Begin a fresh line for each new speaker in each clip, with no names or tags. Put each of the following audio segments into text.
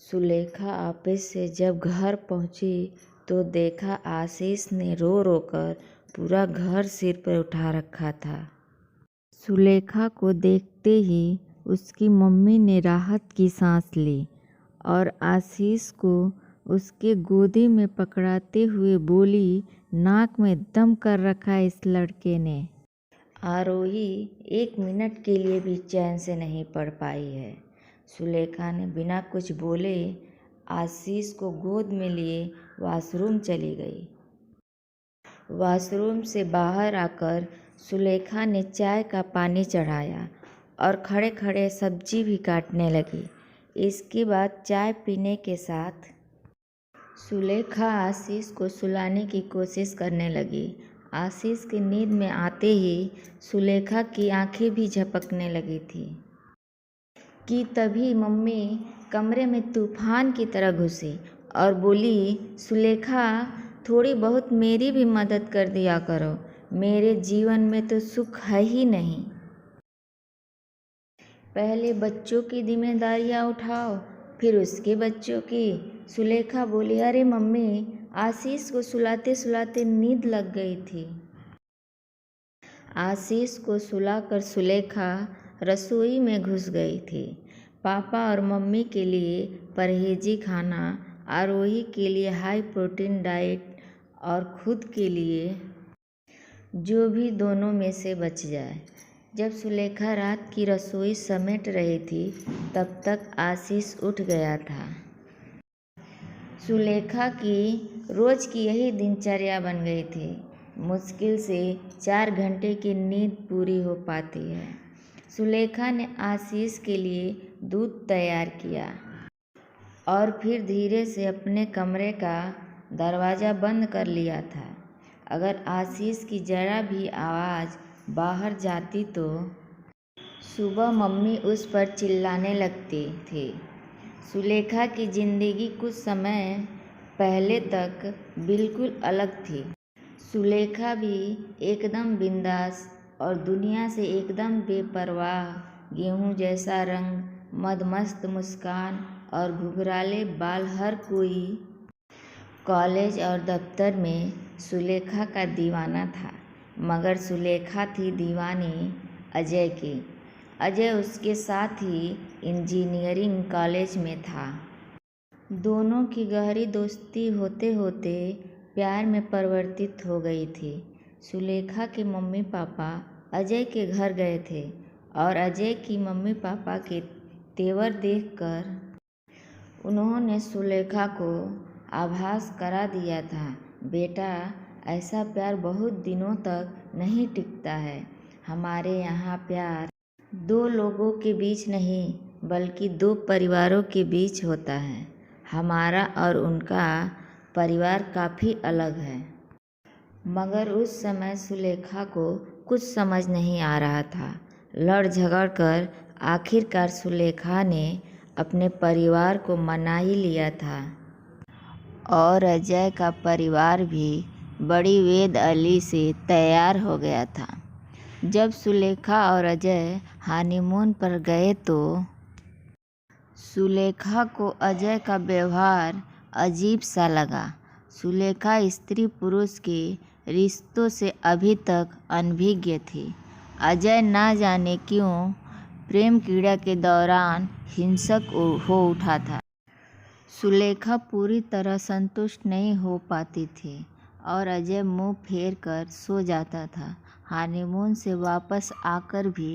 Sulekha office से जब घर पहुंची तो देखा आशीष ने रो रो कर पूरा घर सिर पर उठा रखा था। सुलेखा को देखते ही उसकी मम्मी ने राहत की सांस ली और आशीष को उसके गोदी में पकड़ाते हुए बोली, नाक में दम कर रखा इस लड़के ने। आरोही 1 मिनट के लिए भी चैन से नहीं पड़ पाई है। सुलेखा ने बिना कुछ बोले आशीष को गोद में लिए वॉशरूम चली गई। वॉशरूम से बाहर आकर सुलेखा ने चाय का पानी चढ़ाया और खड़े खड़े सब्जी भी काटने लगी। इसके बाद चाय पीने के साथ सुलेखा आशीष को सुलाने की कोशिश करने लगी। आशीष की नींद में आते ही सुलेखा की आंखें भी झपकने लगी थी कि तभी मम्मी कमरे में तूफान की तरह घुसी और बोली, सुलेखा थोड़ी बहुत मेरी भी मदद कर दिया करो, मेरे जीवन में तो सुख है ही नहीं। पहले बच्चों की जिम्मेदारियां उठाओ, फिर उसके बच्चों की। सुलेखा बोली, अरे मम्मी, आशीष को सुलाते सुलाते नींद लग गई थी। आशीष को सुलाकर सुलेखा रसोई में घुस गई थी। पापा और मम्मी के लिए परहेजी खाना, आरोही के लिए हाई प्रोटीन डाइट और खुद के लिए जो भी दोनों में से बच जाए। जब सुलेखा रात की रसोई समेट रही थी तब तक आशीष उठ गया था। सुलेखा की रोज की यही दिनचर्या बन गई थी। मुश्किल से 4 घंटे की नींद पूरी हो पाती है। सुलेखा ने आशीष के लिए दूध तैयार किया और फिर धीरे से अपने कमरे का दरवाज़ा बंद कर लिया था। अगर आशीष की जरा भी आवाज़ बाहर जाती तो सुबह मम्मी उस पर चिल्लाने लगती थी। सुलेखा की ज़िंदगी कुछ समय पहले तक बिल्कुल अलग थी। सुलेखा भी एकदम बिंदास और दुनिया से एकदम बेपरवाह, गेहूं जैसा रंग, मदमस्त मुस्कान और घुघराले बाल। हर कोई कॉलेज और दफ्तर में सुलेखा का दीवाना था, मगर सुलेखा थी दीवानी अजय की। अजय उसके साथ ही इंजीनियरिंग कॉलेज में था। दोनों की गहरी दोस्ती होते होते प्यार में परिवर्तित हो गई थी। सुलेखा के मम्मी पापा अजय के घर गए थे और अजय की मम्मी पापा के तेवर देखकर उन्होंने सुलेखा को आभास करा दिया था, बेटा, ऐसा प्यार बहुत दिनों तक नहीं टिकता है। हमारे यहाँ प्यार 2 लोगों के बीच नहीं बल्कि 2 परिवारों के बीच होता है। हमारा और उनका परिवार काफ़ी अलग है। मगर उस समय सुलेखा को कुछ समझ नहीं आ रहा था। लड़ झगड़ कर आखिरकार सुलेखा ने अपने परिवार को मना ही लिया था और अजय का परिवार भी बड़ी वेद अली से तैयार हो गया था। जब सुलेखा और अजय हनीमून पर गए तो सुलेखा को अजय का व्यवहार अजीब सा लगा। सुलेखा स्त्री पुरुष के रिश्तों से अभी तक अनभिज्ञ थी। अजय ना जाने क्यों प्रेम क्रीड़ा के दौरान हिंसक हो उठा था। सुलेखा पूरी तरह संतुष्ट नहीं हो पाती थी और अजय मुंह फेर कर सो जाता था। हनीमून से वापस आकर भी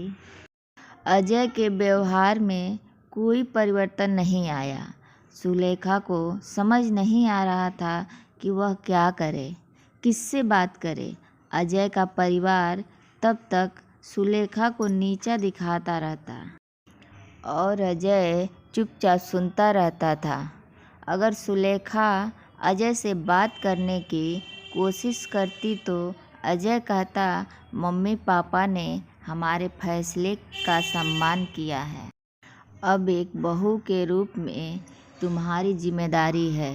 अजय के व्यवहार में कोई परिवर्तन नहीं आया। सुलेखा को समझ नहीं आ रहा था कि वह क्या करे, किससे बात करे। अजय का परिवार तब तक सुलेखा को नीचा दिखाता रहता और अजय चुपचाप सुनता रहता था। अगर सुलेखा अजय से बात करने की कोशिश करती तो अजय कहता, मम्मी पापा ने हमारे फैसले का सम्मान किया है। अब एक बहू के रूप में तुम्हारी जिम्मेदारी है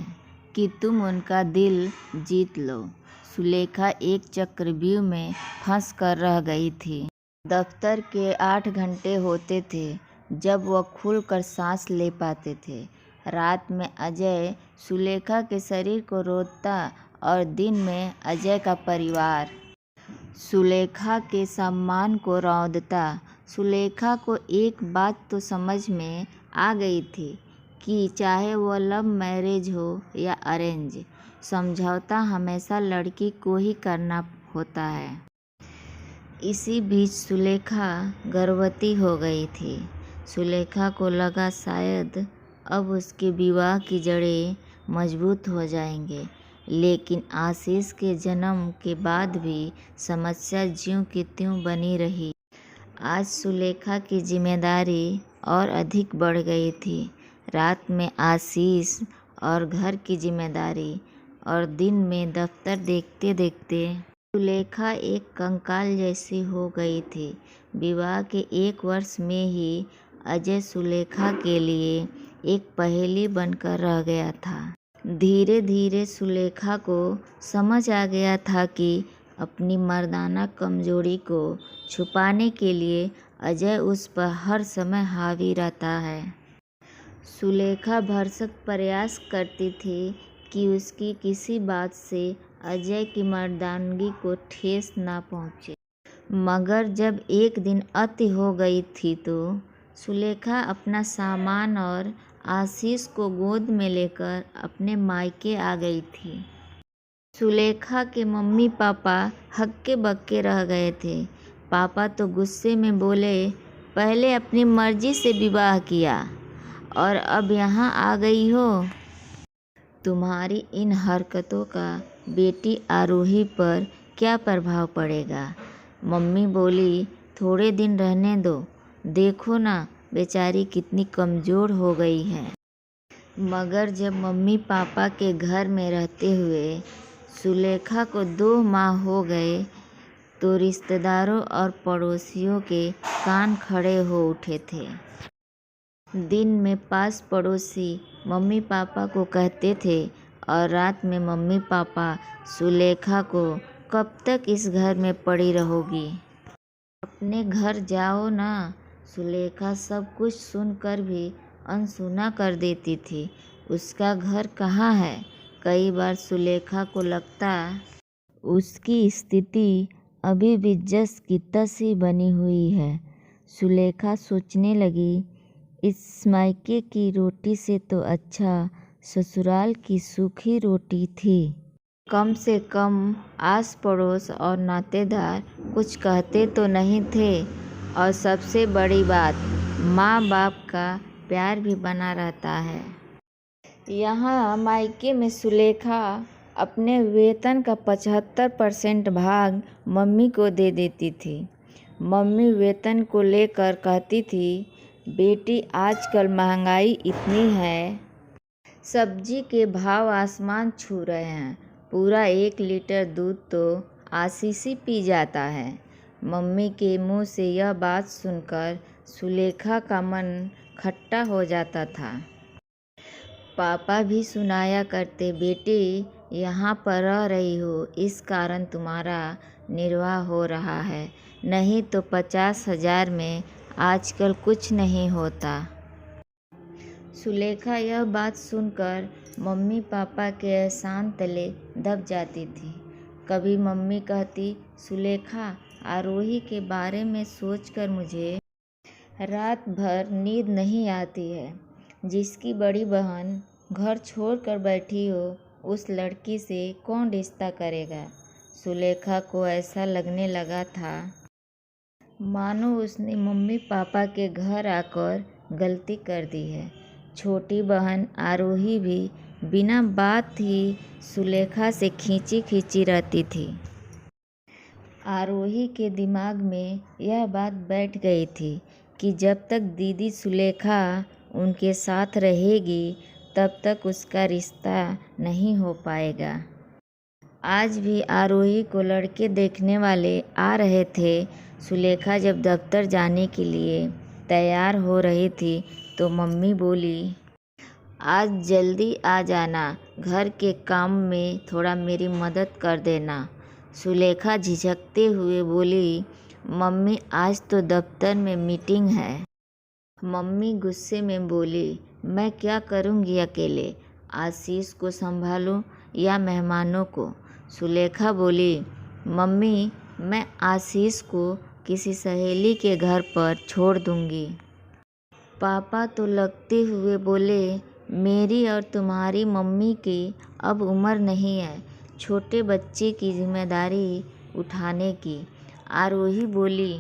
कि तुम उनका दिल जीत लो। सुलेखा एक चक्रव्यूह में फंस कर रह गई थी। दफ्तर के 8 घंटे होते थे जब वह खुलकर सांस ले पाते थे। रात में अजय सुलेखा के शरीर को रोदता और दिन में अजय का परिवार सुलेखा के सम्मान को रौंदता। सुलेखा को एक बात तो समझ में आ गई थी कि चाहे वो लव मैरिज हो या अरेंज, समझौता हमेशा लड़की को ही करना होता है। इसी बीच सुलेखा गर्भवती हो गई थी। सुलेखा को लगा शायद अब उसके विवाह की जड़ें मजबूत हो जाएंगे, लेकिन आशीष के जन्म के बाद भी समस्या ज्यों की त्यों बनी रही। आज सुलेखा की जिम्मेदारी और अधिक बढ़ गई थी। रात में आशीष और घर की जिम्मेदारी और दिन में दफ्तर देखते देखते सुलेखा एक कंकाल जैसी हो गई थी। विवाह के 1 वर्ष में ही अजय सुलेखा के लिए एक पहेली बनकर रह गया था। धीरे धीरे सुलेखा को समझ आ गया था कि अपनी मर्दाना कमजोरी को छुपाने के लिए अजय उस पर हर समय हावी रहता है। सुलेखा भरसक प्रयास करती थी कि उसकी किसी बात से अजय की मर्दानगी को ठेस ना पहुँचे, मगर जब एक दिन अति हो गई थी तो सुलेखा अपना सामान और आशीष को गोद में लेकर अपने मायके आ गई थी। सुलेखा के मम्मी पापा हक्के बक्के रह गए थे। पापा तो गुस्से में बोले, पहले अपनी मर्जी से विवाह किया और अब यहाँ आ गई हो। तुम्हारी इन हरकतों का बेटी आरोही पर क्या प्रभाव पड़ेगा? मम्मी बोली, थोड़े दिन रहने दो, देखो ना बेचारी कितनी कमज़ोर हो गई है। मगर जब मम्मी पापा के घर में रहते हुए सुलेखा को 2 माह हो गए तो रिश्तेदारों और पड़ोसियों के कान खड़े हो उठे थे। दिन में पास पड़ोसी मम्मी पापा को कहते थे और रात में मम्मी पापा सुलेखा को, कब तक इस घर में पड़ी रहोगी, अपने घर जाओ ना। सुलेखा सब कुछ सुनकर भी अनसुना कर देती थी। उसका घर कहाँ है? कई बार सुलेखा को लगता उसकी स्थिति अभी भी जस की तस ही बनी हुई है। सुलेखा सोचने लगी, इस मायके की रोटी से तो अच्छा ससुराल की सूखी रोटी थी। कम से कम आस पड़ोस और नातेदार कुछ कहते तो नहीं थे, और सबसे बड़ी बात, माँ बाप का प्यार भी बना रहता है। यहाँ मायके में सुलेखा अपने वेतन का 75% भाग मम्मी को दे देती थी। मम्मी वेतन को लेकर कहती थी, बेटी आजकल महंगाई इतनी है, सब्जी के भाव आसमान छू रहे हैं, पूरा 1 लीटर दूध तो आशीष ही पी जाता है। मम्मी के मुंह से यह बात सुनकर सुलेखा का मन खट्टा हो जाता था। पापा भी सुनाया करते, बेटी यहाँ पर रह रही हो, इस कारण तुम्हारा निर्वाह हो रहा है, नहीं तो 50,000 में आजकल कुछ नहीं होता। सुलेखा यह बात सुनकर मम्मी पापा के एहसान तले दब जाती थी। कभी मम्मी कहती, सुलेखा आरोही के बारे में सोचकर मुझे रात भर नींद नहीं आती है। जिसकी बड़ी बहन घर छोड़कर बैठी हो, उस लड़की से कौन रिश्ता करेगा। सुलेखा को ऐसा लगने लगा था मानो उसने मम्मी पापा के घर आकर गलती कर दी है। छोटी बहन आरोही भी बिना बात ही सुलेखा से खींची खींची रहती थी। आरोही के दिमाग में यह बात बैठ गई थी कि जब तक दीदी सुलेखा उनके साथ रहेगी तब तक उसका रिश्ता नहीं हो पाएगा। आज भी आरोही को लड़के देखने वाले आ रहे थे। सुलेखा जब दफ्तर जाने के लिए तैयार हो रही थी तो मम्मी बोली, आज जल्दी आ जाना, घर के काम में थोड़ा मेरी मदद कर देना। सुलेखा झिझकते हुए बोली, मम्मी आज तो दफ्तर में मीटिंग है। मम्मी गुस्से में बोली, मैं क्या करूँगी अकेले? आशीष को संभालूं या मेहमानों को? सुलेखा बोली, मम्मी, मैं आशीष को किसी सहेली के घर पर छोड़ दूँगी। पापा तो लगते हुए बोले, मेरी और तुम्हारी मम्मी की अब उम्र नहीं है छोटे बच्चे की जिम्मेदारी उठाने की। आरोही बोली,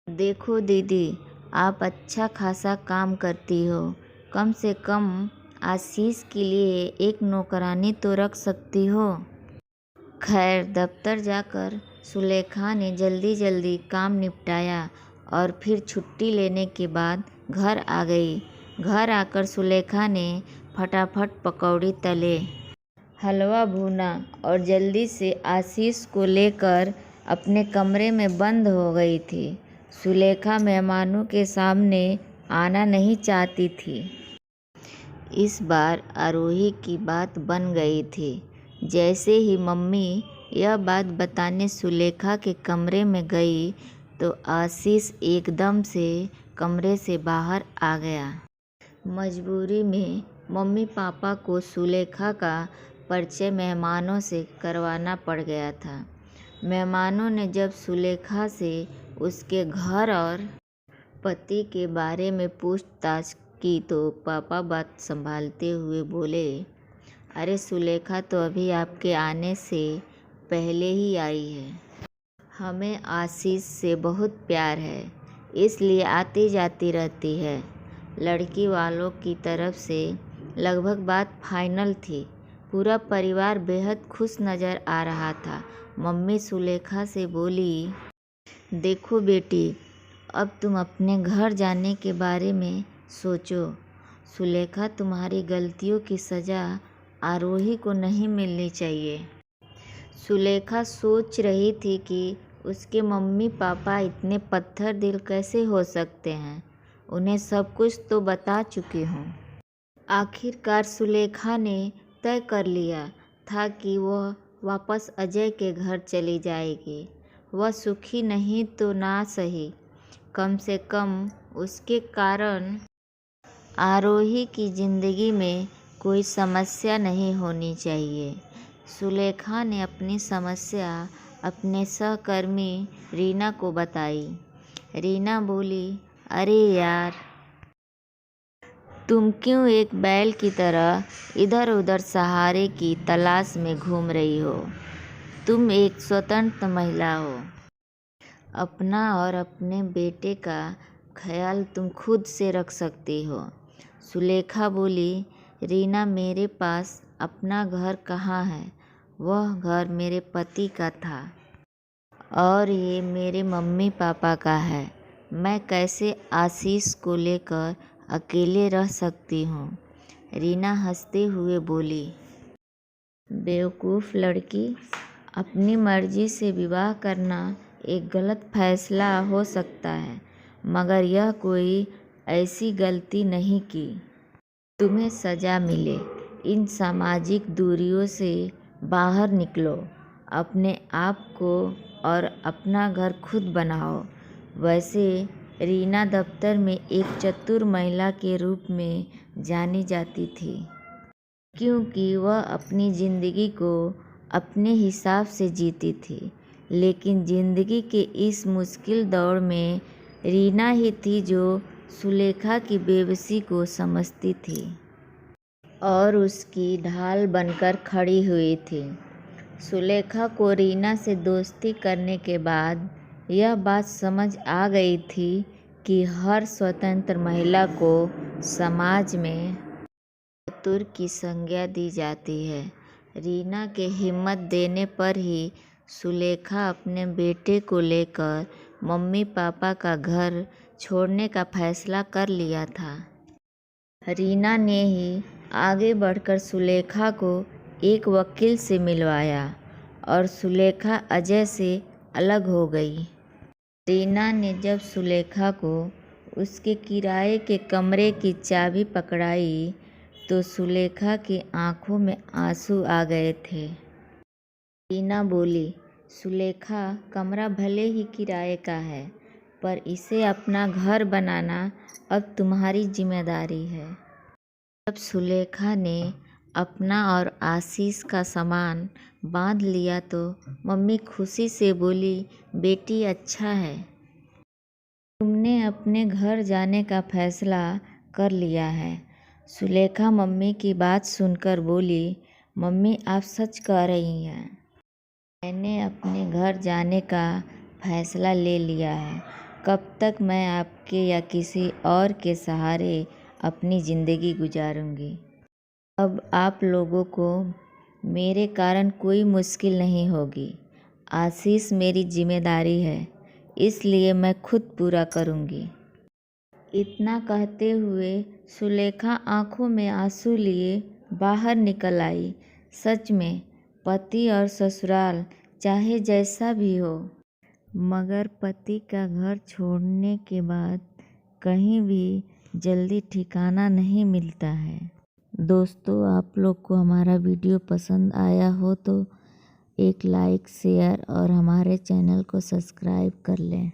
देखो दीदी, आप अच्छा खासा काम करती हो, कम से कम आशीष के लिए एक नौकरानी तो रख सकती हो। खैर, दफ्तर जाकर सुलेखा ने जल्दी जल्दी काम निपटाया और फिर छुट्टी लेने के बाद घर आ गई। घर आकर सुलेखा ने फटाफट पकौड़ी तले, हलवा भूना और जल्दी से आशीष को लेकर अपने कमरे में बंद हो गई थी। सुलेखा मेहमानों के सामने आना नहीं चाहती थी। इस बार आरोही की बात बन गई थी। जैसे ही मम्मी यह बात बताने सुलेखा के कमरे में गई तो आशीष एकदम से कमरे से बाहर आ गया। मजबूरी में मम्मी पापा को सुलेखा का परिचय मेहमानों से करवाना पड़ गया था। मेहमानों ने जब सुलेखा से उसके घर और पति के बारे में पूछताछ की तो पापा बात संभालते हुए बोले, अरे सुलेखा तो अभी आपके आने से पहले ही आई है। हमें आशीष से बहुत प्यार है, इसलिए आती जाती रहती है। लड़की वालों की तरफ से लगभग बात फाइनल थी। पूरा परिवार बेहद खुश नज़र आ रहा था। मम्मी सुलेखा से बोली, देखो बेटी, अब तुम अपने घर जाने के बारे में सोचो। सुलेखा, तुम्हारी गलतियों की सज़ा आरोही को नहीं मिलनी चाहिए। सुलेखा सोच रही थी कि उसके मम्मी पापा इतने पत्थर दिल कैसे हो सकते हैं। उन्हें सब कुछ तो बता चुकी हूँ। आखिरकार सुलेखा ने तय कर लिया था कि वह वापस अजय के घर चली जाएगी। वह सुखी नहीं तो ना सही, कम से कम उसके कारण आरोही की ज़िंदगी में कोई समस्या नहीं होनी चाहिए। सुलेखा ने अपनी समस्या अपने सहकर्मी रीना को बताई। रीना बोली, अरे यार, तुम क्यों एक बैल की तरह इधर उधर सहारे की तलाश में घूम रही हो? तुम एक स्वतंत्र महिला हो। अपना और अपने बेटे का ख्याल तुम खुद से रख सकती हो। सुलेखा बोली, रीना, मेरे पास अपना घर कहाँ है? वह घर मेरे पति का था और ये मेरे मम्मी पापा का है। मैं कैसे आशीष को लेकर अकेले रह सकती हूँ? रीना हंसते हुए बोली, बेवकूफ़ लड़की, अपनी मर्जी से विवाह करना एक गलत फैसला हो सकता है, मगर यह कोई ऐसी गलती नहीं की तुम्हें सज़ा मिले। इन सामाजिक दूरियों से बाहर निकलो, अपने आप को और अपना घर खुद बनाओ। वैसे रीना दफ्तर में एक चतुर महिला के रूप में जानी जाती थी, क्योंकि वह अपनी ज़िंदगी को अपने हिसाब से जीती थी। लेकिन ज़िंदगी के इस मुश्किल दौर में रीना ही थी जो सुलेखा की बेबसी को समझती थी और उसकी ढाल बनकर खड़ी हुई थी। सुलेखा को रीना से दोस्ती करने के बाद यह बात समझ आ गई थी कि हर स्वतंत्र महिला को समाज में चतुर की संज्ञा दी जाती है। रीना के हिम्मत देने पर ही सुलेखा अपने बेटे को लेकर मम्मी पापा का घर छोड़ने का फैसला कर लिया था। रीना ने ही आगे बढ़कर सुलेखा को एक वकील से मिलवाया और सुलेखा अजय से अलग हो गई। रीना ने जब सुलेखा को उसके किराए के कमरे की चाबी पकड़ाई तो सुलेखा की आंखों में आंसू आ गए थे। रीना बोली, सुलेखा, कमरा भले ही किराए का है, पर इसे अपना घर बनाना अब तुम्हारी जिम्मेदारी है। जब सुलेखा ने अपना और आशीष का सामान बांध लिया तो मम्मी खुशी से बोली, बेटी अच्छा है, तुमने अपने घर जाने का फैसला कर लिया है। सुलेखा मम्मी की बात सुनकर बोली, मम्मी आप सच कह रही हैं, मैंने अपने घर जाने का फैसला ले लिया है। कब तक मैं आपके या किसी और के सहारे अपनी ज़िंदगी गुजारूंगी। अब आप लोगों को मेरे कारण कोई मुश्किल नहीं होगी। आशीष मेरी जिम्मेदारी है, इसलिए मैं खुद पूरा करूंगी। इतना कहते हुए सुलेखा आंखों में आंसू लिए बाहर निकल आई। सच में पति और ससुराल चाहे जैसा भी हो, मगर पति का घर छोड़ने के बाद कहीं भी जल्दी ठिकाना नहीं मिलता है। दोस्तों, आप लोग को हमारा वीडियो पसंद आया हो तो एक लाइक, शेयर और हमारे चैनल को सब्सक्राइब कर लें।